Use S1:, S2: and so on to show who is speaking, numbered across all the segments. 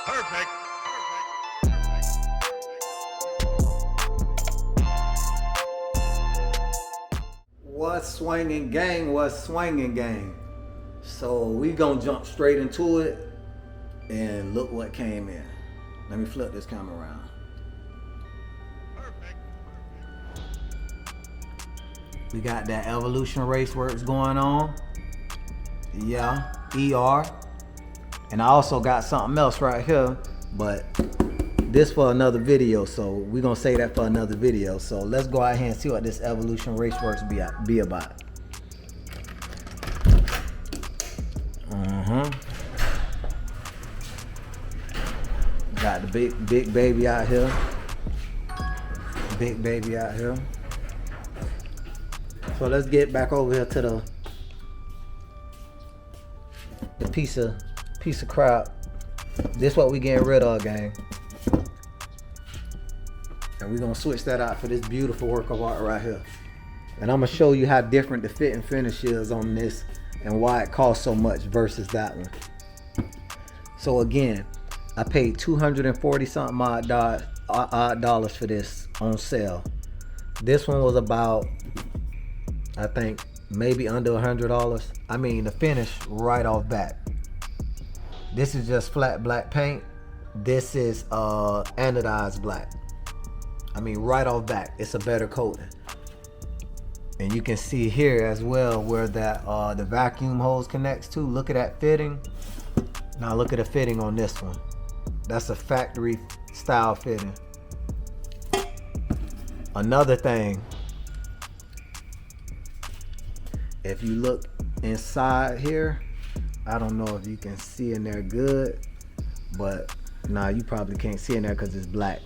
S1: Perfect.
S2: What's swinging gang? What's swinging gang? So we gonna jump straight into it and look what came in. Let me flip this camera around.
S1: Perfect.
S2: We got that Evolution Raceworks going on. Yeah, ER. And I also got something else right here, but this for another video, so we're gonna say that for another video. So let's go out here and see what this Evolution Raceworks be about. Got the big baby out here. Big baby out here. So let's get back over here to the piece of crap. This what we getting rid of, gang. And we're gonna switch that out for this beautiful work of art right here. And I'm gonna show you how different the fit and finish is on this and why it costs so much versus that one. So again, I paid 240 something odd dollars for this on sale. This one was about, I think, maybe under $100. I mean, the finish right off bat. This is just flat black paint. This is anodized black. I mean, right off bat, it's a better coating. And you can see here as well where that the vacuum hose connects to. Look at that fitting. Now look at the fitting on this one. That's a factory style fitting. Another thing, if you look inside here, I don't know if you can see in there good, but nah, you probably can't see in there because it's black.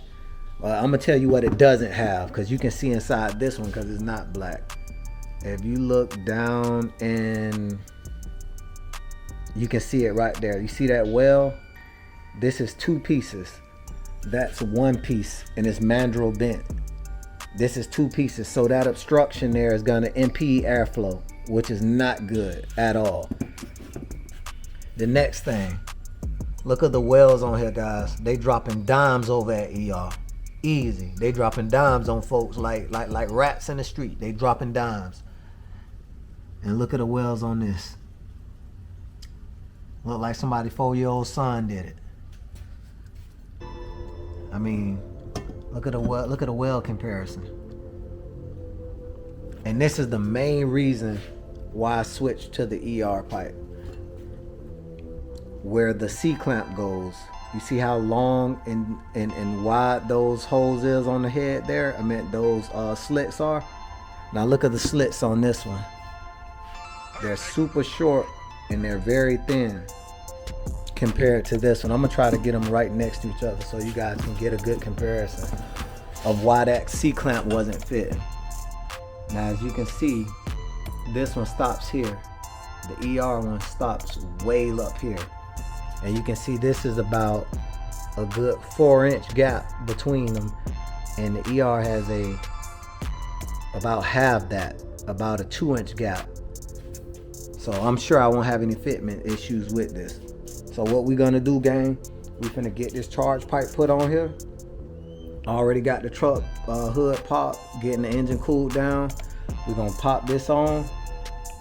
S2: I'm gonna tell you what it doesn't have, because you can see inside this one because it's not black. If you look down, and you can see it right there. You see that well? This is 2 pieces. That's 1 piece, and it's mandrel bent. This is 2 pieces, so that obstruction there is gonna impede airflow, which is not good at all. The next thing, look at the wells on here, guys. They dropping dimes over at ER. Easy. They dropping dimes on folks like rats in the street. They dropping dimes. And look at the wells on this. Look like somebody's 4-year-old son did it. I mean, look at the well comparison. And this is the main reason why I switched to the ER pipe. Where the C-clamp goes. You see how long and wide those holes is on the head there? I meant those slits are. Now look at the slits on this one. They're super short and they're very thin compared to this one. I'm gonna try to get them right next to each other so you guys can get a good comparison of why that C-clamp wasn't fitting. Now as you can see, this one stops here. The ER one stops way up here. And you can see this is about a good 4-inch gap between them, and the ER has about half that, about a 2-inch gap. So I'm sure I won't have any fitment issues with this. So what we gonna do, gang, we finna get this charge pipe put on here. I already got the truck hood popped, getting the engine cooled down. We're gonna pop this on,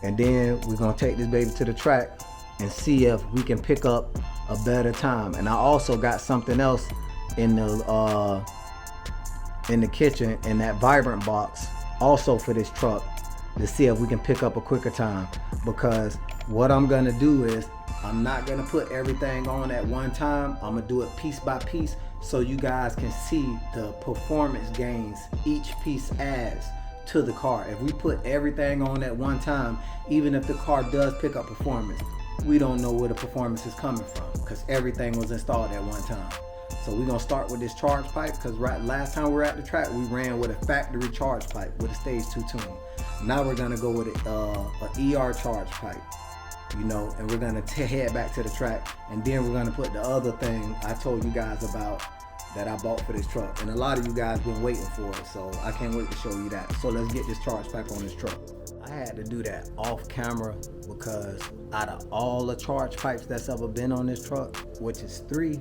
S2: and then we're gonna take this baby to the track and see if we can pick up a better time. And I also got something else in the kitchen in that Vibrant box, also for this truck, to see if we can pick up a quicker time. Because what I'm gonna do is, I'm not gonna put everything on at one time. I'm gonna do it piece by piece so you guys can see the performance gains each piece adds to the car. If we put everything on at one time, even if the car does pick up performance, we don't know where the performance is coming from because everything was installed at one time. So we're gonna start with this charge pipe, because last time we were at the track, we ran with a factory charge pipe with a stage 2 tune. Now we're gonna go with a ER charge pipe, you know, and we're gonna head back to the track, and then we're gonna put the other thing I told you guys about that I bought for this truck. And a lot of you guys been waiting for it, so I can't wait to show you that. So let's get this charge pipe on this truck. I had to do that off camera because out of all the charge pipes that's ever been on this truck, which is 3,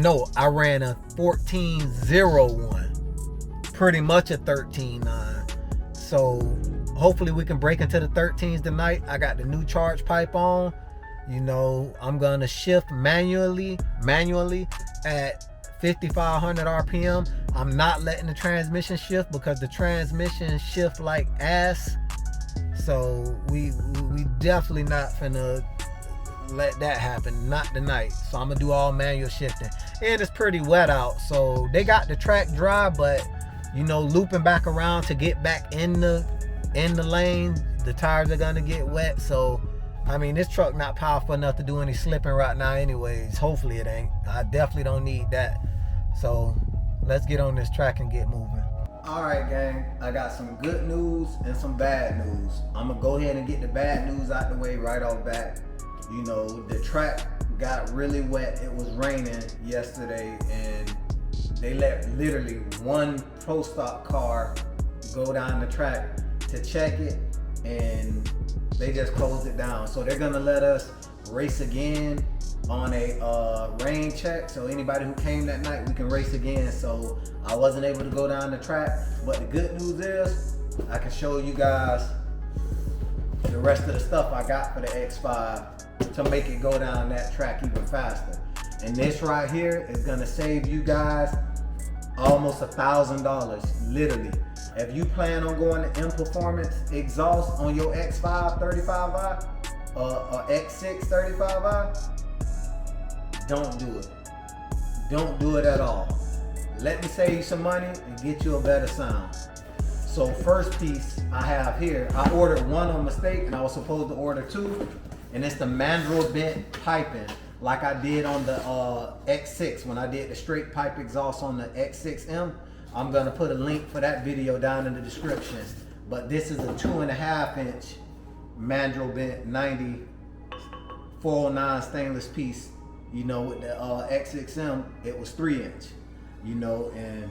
S2: No, I ran a 14.01, pretty much a 13.9. So hopefully we can break into the 13s tonight. I got the new charge pipe on. You know, I'm gonna shift manually at 5,500 RPM. I'm not letting the transmission shift because the transmission shift like ass. So we definitely not finna let that happen, not tonight. So I'm gonna do all manual shifting. And it's pretty wet out, so they got the track dry, but you know, looping back around to get back in the lane, the tires are gonna get wet. So I mean, this truck not powerful enough to do any slipping right now anyways. Hopefully it ain't. I definitely don't need that. So let's get on this track and get moving. All right, gang, I got some good news and some bad news. I'm gonna go ahead and get the bad news out the way right off bat. You know, the track got really wet. It was raining yesterday, and they let literally one pro stock car go down the track to check it, and they just closed it down. So they're gonna let us race again on a rain check. So anybody who came that night, we can race again. So I wasn't able to go down the track, but the good news is I can show you guys the rest of the stuff I got for the X5 to make it go down that track even faster. And this right here is gonna save you guys almost $1,000, literally. If you plan on going to M Performance exhaust on your X5 35i or X6 35i, don't do it. Don't do it at all. Let me save you some money and get you a better sound. So first piece I have here, I ordered one on mistake and I was supposed to order two, and it's the mandrel bent piping like I did on the X6 when I did the straight pipe exhaust on the X6M. I'm gonna put a link for that video down in the description. But this is a 2.5 inch mandrel bent 90 409 stainless piece. You know, with the X6M, it was 3 inch. You know, and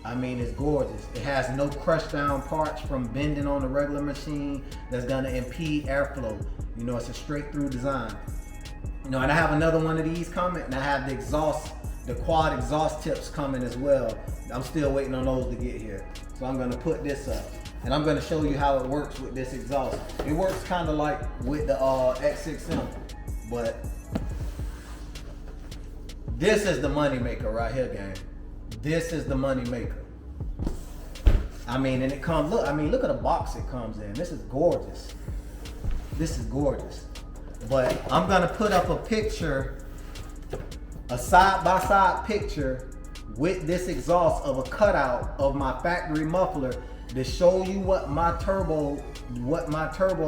S2: I mean, it's gorgeous. It has no crush down parts from bending on the regular machine that's gonna impede airflow. You know, it's a straight through design. You know, and I have another one of these coming, and I have the exhaust, the quad exhaust tips coming as well. I'm still waiting on those to get here. So I'm gonna put this up, and I'm gonna show you how it works with this exhaust. It works kind of like with the X6M, but this is the money maker right here, gang. This is the money maker. I mean, and it comes, look, I mean, look at the box it comes in. This is gorgeous. This is gorgeous. But I'm gonna put up a picture, a side-by-side picture with this exhaust of a cutout of my factory muffler to show you what my turbo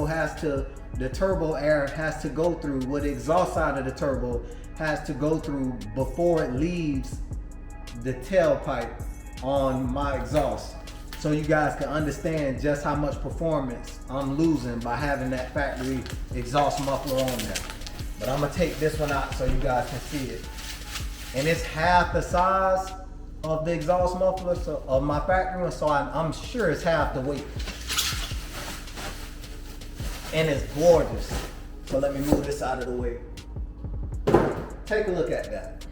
S2: has to, the turbo air has to go through, what the exhaust side of the turbo has to go through before it leaves the tailpipe on my exhaust. So you guys can understand just how much performance I'm losing by having that factory exhaust muffler on there. But I'm gonna take this one out so you guys can see it. And it's half the size of the exhaust muffler of my factory one, so I'm sure it's half the weight. And it's gorgeous. So let me move this out of the way. Take a look at that.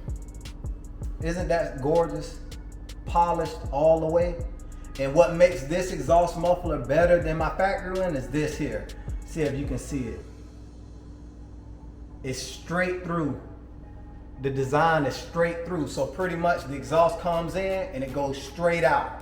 S2: Isn't that gorgeous? Polished all the way. And what makes this exhaust muffler better than my factory one is this here. See if you can see it. It's straight through. The design is straight through. So pretty much the exhaust comes in and it goes straight out.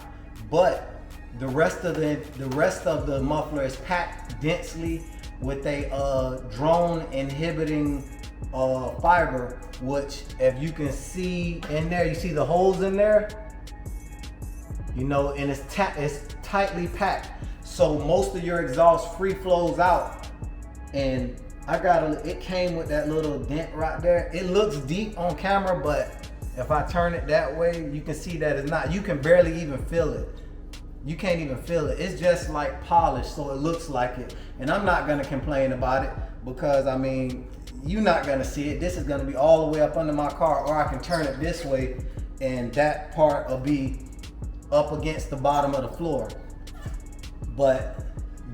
S2: But the rest of the muffler is packed densely with a drone inhibiting fiber, which if you can see in there, you see the holes in there, you know, and it's tightly packed. So most of your exhaust free flows out. And it came with that little dent right there. It looks deep on camera, but if I turn it that way, you can see that it's not, you can barely even feel it. You can't even feel it. It's just like polished, so it looks like it. And I'm not gonna complain about it because I mean, you're not gonna see it. This is gonna be all the way up under my car, or I can turn it this way and that part will be up against the bottom of the floor. But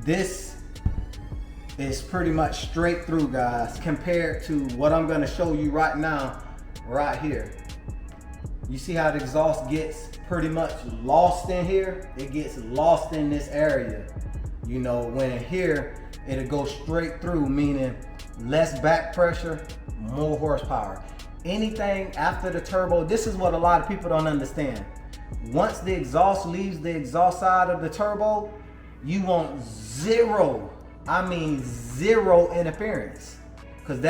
S2: this is pretty much straight through, guys, compared to what I'm gonna show you right now, right here. You see how the exhaust gets pretty much lost in here? It gets lost in this area. You know, when in here, it'll go straight through, meaning less back pressure, more horsepower. Anything after the turbo, this is what a lot of people don't understand. Once the exhaust leaves the exhaust side of the turbo, you want zero, I mean zero interference, because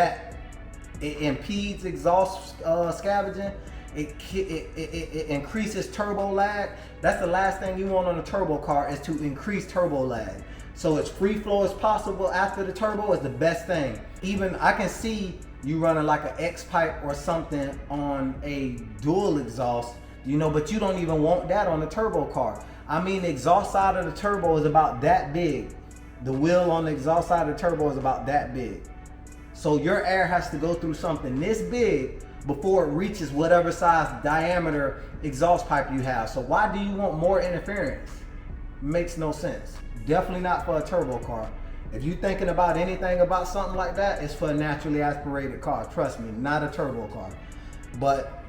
S2: it impedes exhaust scavenging. It increases turbo lag. That's the last thing you want on a turbo car, is to increase turbo lag. So as free flow as possible after the turbo is the best thing. Even I can see you running like an X pipe or something on a dual exhaust, you know, but you don't even want that on a turbo car. I mean, the exhaust side of the turbo is about that big. The wheel on the exhaust side of the turbo is about that big. So your air has to go through something this big before it reaches whatever size diameter exhaust pipe you have. So why do you want more interference? Makes no sense. Definitely not for a turbo car. If you're thinking about anything about something like that, it's for a naturally aspirated car. Trust me, not a turbo car. But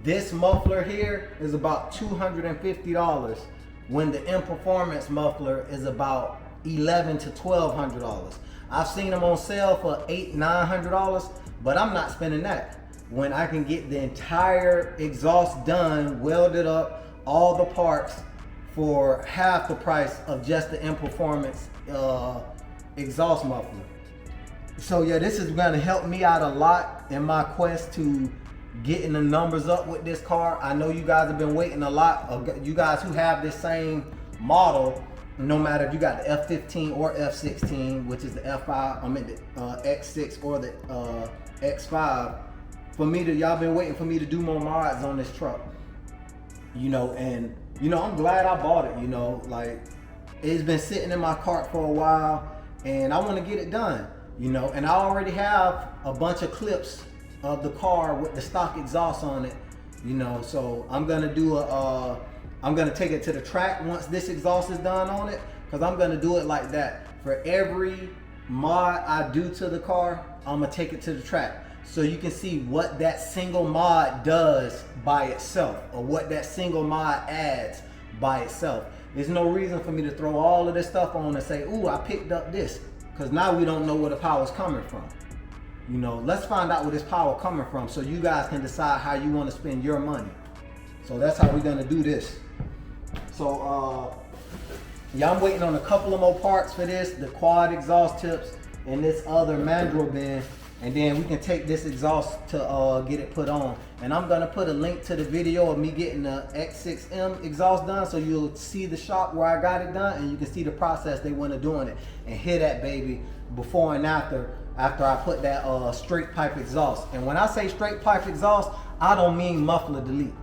S2: this muffler here is about $250 when the M Performance muffler is about $1,100 to $1,200. I've seen them on sale for $800, $900, but I'm not spending that when I can get the entire exhaust done, welded up, all the parts for half the price of just the M Performance exhaust muffler. So yeah, this is gonna help me out a lot in my quest to getting the numbers up with this car. I know you guys have been waiting a lot. You guys who have this same model, no matter if you got the F15 or F16, which is the F5, I mean the X6 or the X5, y'all been waiting for me to do more mods on this truck. You know, and you know, I'm glad I bought it. You know, like, it's been sitting in my cart for a while and I want to get it done, you know, and I already have a bunch of clips of the car with the stock exhaust on it, you know, so I'm gonna do I'm gonna take it to the track once this exhaust is done on it, because I'm gonna do it like that. For every mod I do to the car, I'm gonna take it to the track so you can see what that single mod does by itself, or what that single mod adds by itself. There's no reason for me to throw all of this stuff on and say, ooh, I picked up this, because now we don't know where the power's coming from. You know, let's find out where this power coming from so you guys can decide how you want to spend your money. So that's how we're gonna do this. So yeah, I'm waiting on a couple of more parts for this, the quad exhaust tips and this other mandrel bin, and then we can take this exhaust to get it put on. And I'm gonna put a link to the video of me getting the X6M exhaust done, so you'll see the shop where I got it done, and you can see the process they went to doing it, and hear that baby before and after I put that straight pipe exhaust. And when I say straight pipe exhaust, I don't mean muffler delete.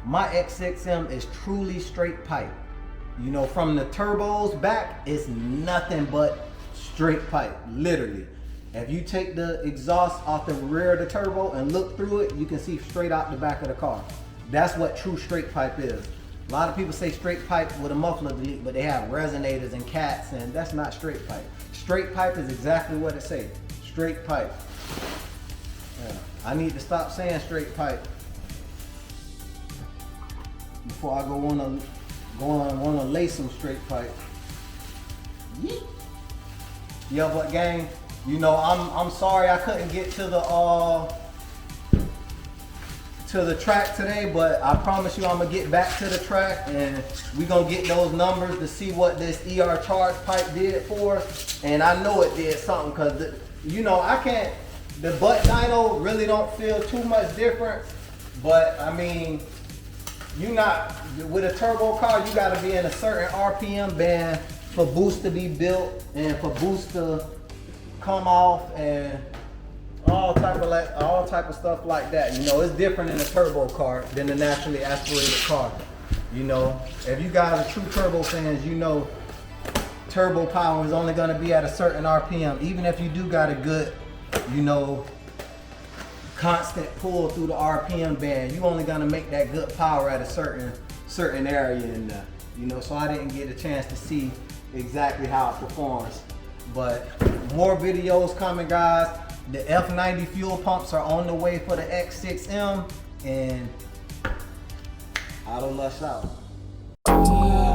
S2: My X6M is truly straight pipe. You know, from the turbos back, it's nothing but straight pipe, literally. If you take the exhaust off the rear of the turbo and look through it, you can see straight out the back of the car. That's what true straight pipe is. A lot of people say straight pipe with a muffler delete, but they have resonators and cats, and that's not straight pipe. Straight pipe is exactly what it says. Straight pipe. Yeah. I need to stop saying straight pipe before I go on wanna lay some straight pipe. Yeet. Yeah, but gang, you know, I'm sorry I couldn't get to the track today, but I promise you I'm gonna get back to the track and we gonna get those numbers to see what this ER charge pipe did for us. And I know it did something, because you know, the butt dyno really don't feel too much different, but I mean, with a turbo car, you gotta be in a certain RPM band for boost to be built and for boost to come off and all type of stuff like that. You know, it's different in a turbo car than a naturally aspirated car. You know, if you guys are true turbo fans, you know turbo power is only gonna be at a certain RPM. Even if you do got a good, you know, constant pull through the RPM band, you only gonna make that good power at a certain area in there. You know, so I didn't get a chance to see exactly how it performs. But more videos coming, guys. The F90 fuel pumps are on the way for the X6M. and auto lush out.